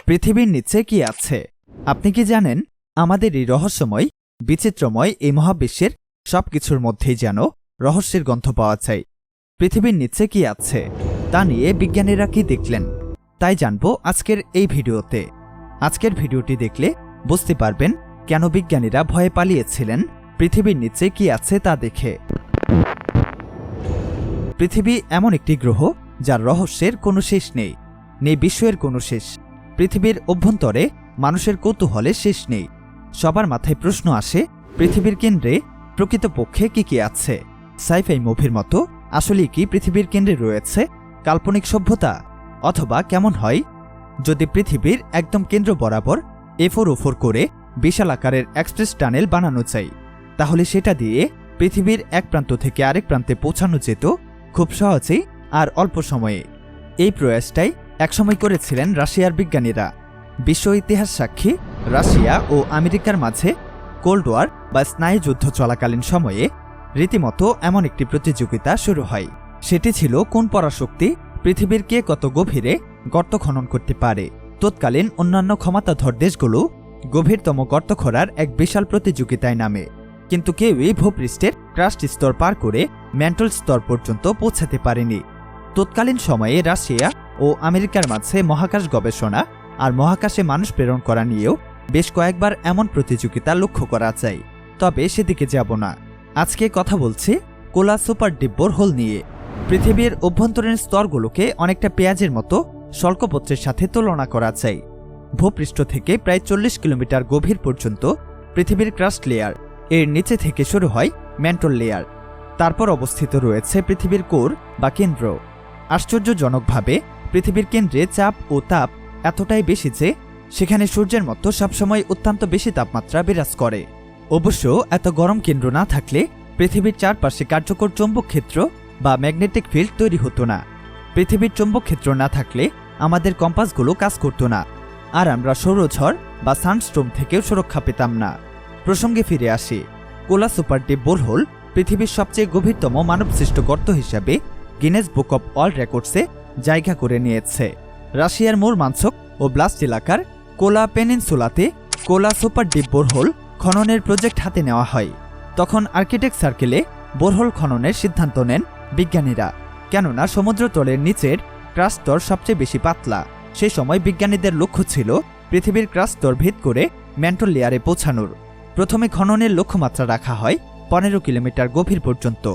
পৃথিবীর নিচে কি আছে? আপনি কি জানেন আমাদের এই রহস্যময় বিচিত্রময় এই মহাবিশ্বের সবকিছুর মধ্যেই যেন রহস্যের গন্ধ পাওয়া যায়। পৃথিবীর নিচে কি আছে তা নিয়ে বিজ্ঞানীরা কি দেখলেন তাই জানবো আজকের এই ভিডিওতে। আজকের ভিডিওটি দেখলে বুঝতে পারবেন কেন বিজ্ঞানীরা ভয়ে পালিয়েছিলেন পৃথিবীর নিচে কি আছে তা দেখে। পৃথিবী এমন একটি গ্রহ যার রহস্যের কোনো শেষ নেই, বিশ্বের কোনো শেষ। পৃথিবীর অভ্যন্তরে মানুষের কৌতূহলে শেষ নেই। সবার মাথায় প্রশ্ন আসে, পৃথিবীর কেন্দ্রে প্রকৃতপক্ষে কি আছে? সাইফাই মুভির মতো আসলে কি পৃথিবীর কেন্দ্রে রয়েছে কাল্পনিক সভ্যতা? অথবা কেমন হয় যদি পৃথিবীর একদম কেন্দ্র বরাবর এফোর ওফোর করে বিশাল আকারের এক্সপ্রেস টানেল বানানো যায়, তাহলে সেটা দিয়ে পৃথিবীর এক প্রান্ত থেকে আরেক প্রান্তে পৌঁছানো যেত খুব সহজেই আর অল্প সময়ে। এই প্রয়াসটাই একসময় করেছিলেন রাশিয়ার বিজ্ঞানীরা। বিশ্ব ইতিহাস সাক্ষী রাশিয়া ও আমেরিকার মাঝে কোল্ড ওয়ার বা স্নায়ুযুদ্ধ চলাকালীন সময়ে রীতিমতো এমন একটি প্রতিযোগিতা শুরু হয়। সেটি ছিল কোন পরাশক্তি পৃথিবীর কে কত গভীরে গর্ত খনন করতে পারে। তৎকালীন অন্যান্য ক্ষমতাধর দেশগুলো গভীরতম গর্ত খোঁড়ার এক বিশাল প্রতিযোগিতায় নামে, কিন্তু কেউই ভূপৃষ্ঠের ক্রাস্ট স্তর পার করে ম্যান্টল স্তর পর্যন্ত পৌঁছাতে পারেনি। তৎকালীন সময়ে রাশিয়া ও আমেরিকার মাঝে মহাকাশ গবেষণা আর মহাকাশে মানুষ প্রেরণ করা নিয়েও বেশ কয়েকবার এমন প্রতিযোগিতা লক্ষ্য করা যায়। তবে সেদিকে যাব না। আজকে কথা বলছি কোলা সুপার ডিপ বোরহোল নিয়ে। পৃথিবীর অভ্যন্তরীণ স্তরগুলোকে অনেকটা পেঁয়াজের মতো স্বল্পপত্রের সাথে তুলনা করা যায়। ভূপৃষ্ঠ থেকে প্রায় 40 কিলোমিটার গভীর পর্যন্ত পৃথিবীর ক্রাস্ট লেয়ার, এর নিচে থেকে শুরু হয় ম্যান্টল লেয়ার, তারপর অবস্থিত রয়েছে পৃথিবীর কোর বা কেন্দ্র। আশ্চর্যজনকভাবে পৃথিবীর কেন্দ্রে চাপ ও তাপ এতটাই বেশি যে সেখানে সূর্যের মতো সবসময় অত্যন্ত বেশি তাপমাত্রা বিরাজ করে। অবশ্য এত গরম কেন্দ্র না থাকলে পৃথিবীর চারপাশে কার্যকর চৌম্বক ক্ষেত্র বা ম্যাগনেটিক ফিল্ড তৈরি হতো না। পৃথিবীর চৌম্বক ক্ষেত্র না থাকলে আমাদের কম্পাসগুলো কাজ করত না, আর আমরা সৌরঝড় বা সানস্টর্ম থেকেও সুরক্ষা পেতাম না। প্রসঙ্গে ফিরে আসি। কোলা সুপার ডিপ বোরহোল পৃথিবীর সবচেয়ে গভীরতম মানবসৃষ্ট গর্ত হিসাবে গিনেস বুক অব ওয়ার্ল্ড রেকর্ডসে জায়গা করে নিয়েছে। রাশিয়ার মুরমানস্ক ও ব্লাস্ট এলাকার কোলা পেনিনসুলাতে কোলা সুপার ডিপ বোরহোল খননের প্রজেক্ট হাতে নেওয়া হয়। তখন আর্কিটেক্ট সার্কেলে বোরহোল খননের সিদ্ধান্ত নেন বিজ্ঞানীরা, কেননা সমুদ্রতলের নিচের ক্রাস্ট স্তর সবচেয়ে বেশি পাতলা। সে সময় বিজ্ঞানীদের লক্ষ্য ছিল পৃথিবীর ক্রাস্ট স্তর ভেদ করে ম্যান্টল লেয়ারে পৌঁছানোর। প্রথমে খননের লক্ষ্যমাত্রা রাখা হয় 15 কিলোমিটার গভীর পর্যন্ত,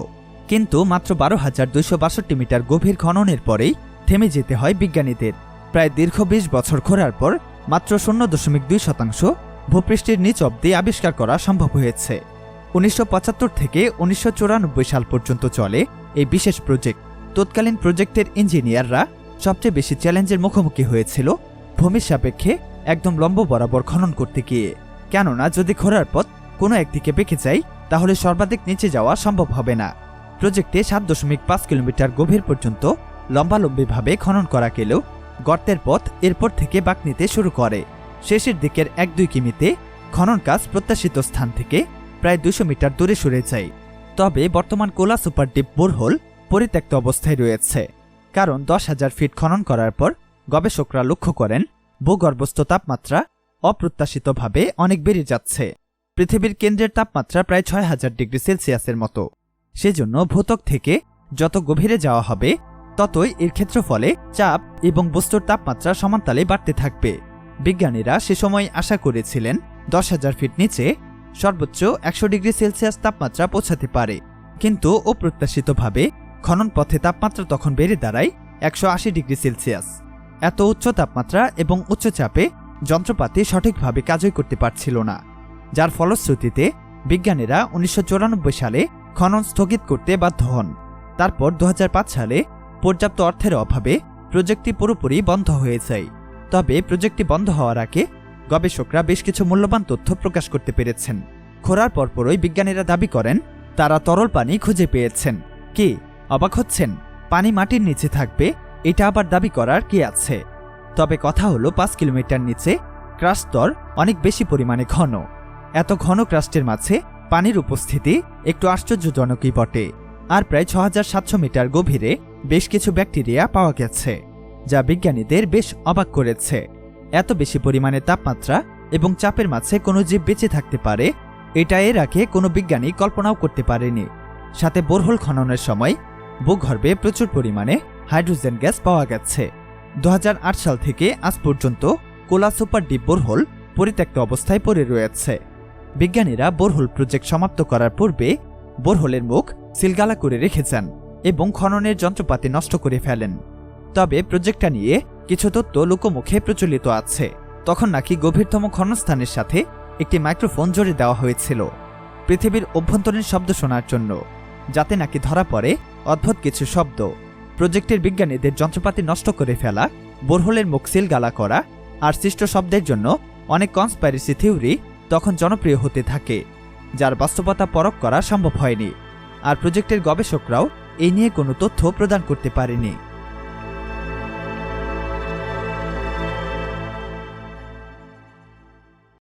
কিন্তু মাত্র 12,262 মিটার গভীর খননের পরেই থেমে যেতে হয় বিজ্ঞানীদের। প্রায় দীর্ঘ 20 বছর খোঁড়ার পর মাত্র 0.2% ভূপৃষ্ঠের নিচ অব্দি আবিষ্কার করা সম্ভব হয়েছে। 1975 থেকে 1994 সাল পর্যন্ত চলে এই বিশেষ প্রজেক্ট। তৎকালীন প্রজেক্টের ইঞ্জিনিয়াররা সবচেয়ে বেশি চ্যালেঞ্জের মুখোমুখি হয়েছিল ভূমির সাপেক্ষে একদম লম্ব বরাবর খনন করতে গিয়ে, কেননা যদি খোঁড়ার পথ কোনো একদিকে বেঁকে যায় তাহলে সর্বাধিক নিচে যাওয়া সম্ভব হবে না। প্রজেক্টে 7.5 কিলোমিটার গভীর পর্যন্ত লম্বালম্বিভাবে খনন করা গেলেও গর্তের পথ এরপর থেকে বাঁক নিতে শুরু করে। শেষের দিকের 1-2 কিমিতে খনন কাজ প্রত্যাশিত স্থান থেকে প্রায় 200 মিটার দূরে সরে যায়। তবে বর্তমান কোলা সুপার ডিপ বোরহোল পরিত্যক্ত অবস্থায় রয়েছে, কারণ 10,000 ফিট খনন করার পর গবেষকরা লক্ষ্য করেন ভূগর্ভস্থ তাপমাত্রা অপ্রত্যাশিতভাবে অনেক বেড়ে যাচ্ছে। পৃথিবীর কেন্দ্রের তাপমাত্রা প্রায় 6,000 ডিগ্রি সেলসিয়াসের মতো। সেজন্য ভূত্বক থেকে যত গভীরে যাওয়া হবে ততই এর ক্ষেত্রফলে চাপ এবং বস্তুর তাপমাত্রা সমানতালে বাড়তে থাকবে। বিজ্ঞানীরা সে সময় আশা করেছিলেন 10,000 ফিট নিচে সর্বোচ্চ 100 ডিগ্রি সেলসিয়াস তাপমাত্রা পৌঁছাতে পারে, কিন্তু অপ্রত্যাশিতভাবে খনন পথে তাপমাত্রা তখন বেড়ে দাঁড়ায় 180 ডিগ্রি সেলসিয়াস। এত উচ্চ তাপমাত্রা এবং উচ্চ চাপে যন্ত্রপাতি সঠিকভাবে কাজই করতে পারছিল না, যার ফলশ্রুতিতে বিজ্ঞানীরা 1994 সালে খনন স্থগিত করতে বাধ্য হন। তারপর 2005 সালে পর্যাপ্ত অর্থের অভাবে প্রজেক্টটি পুরোপুরি বন্ধ হয়ে যায়। তবে প্রজেক্টটি বন্ধ হওয়ার আগে গবেষকরা বেশ কিছু মূল্যবান তথ্য প্রকাশ করতে পেরেছেন। খোঁড়ার পরপরই বিজ্ঞানীরা দাবি করেন তারা তরল পানি খুঁজে পেয়েছেন। কি অবাক হচ্ছেন? পানি মাটির নিচে থাকবে, এটা আবার দাবি করার কি আছে? তবে কথা হলো 5 কিলোমিটার নিচে ক্রাস্ট স্তর অনেক বেশি পরিমাণে ঘন। এত ঘন ক্রাস্টের মাঝে পানির উপস্থিতি একটু আশ্চর্যজনকই বটে। আর প্রায় 6,700 মিটার গভীরে বেশ কিছু ব্যাকটেরিয়া পাওয়া গেছে, যা বিজ্ঞানীদের বেশ অবাক করেছে। এত বেশি পরিমাণে তাপমাত্রা এবং চাপের মাঝে কোনো জীব বেঁচে থাকতে পারে এটা এর আগে কোনো বিজ্ঞানী কল্পনাও করতে পারেনি। সাথে বোরহোল খননের সময় ভূগর্ভে প্রচুর পরিমাণে হাইড্রোজেন গ্যাস পাওয়া গেছে। 2008 সাল থেকে আজ পর্যন্ত কোলা সুপার ডিপ বোরহোল পরিত্যক্ত অবস্থায় পড়ে রয়েছে। বিজ্ঞানীরা বোরহোল প্রজেক্ট সমাপ্ত করার পূর্বে বোরহোলের মুখ সিলগালা করে রেখেছেন এবং খননের যন্ত্রপাতি নষ্ট করে ফেলেন। তবে প্রজেক্টটা নিয়ে কিছু তথ্য লোকমুখে প্রচলিত আছে। তখন নাকি গভীরতম খননস্থানের সাথে একটি মাইক্রোফোন জোরে দেওয়া হয়েছিল পৃথিবীর অভ্যন্তরীণ শব্দ শোনার জন্য, যাতে নাকি ধরা পড়ে অদ্ভুত কিছু শব্দ। প্রজেক্টের বিজ্ঞানীদের যন্ত্রপাতি নষ্ট করে ফেলা, বোরহোলের মুখ সিলগালা করা আর সৃষ্ট শব্দের জন্য অনেক কনস্পাইরেসি থিওরি তখন জনপ্রিয় হতে থাকে, যার বাস্তবতা পরখ করা সম্ভব হয়নি। আর প্রজেক্টের গবেষকরাও এই নিয়ে কোনো তথ্য প্রদান করতে পারেনি।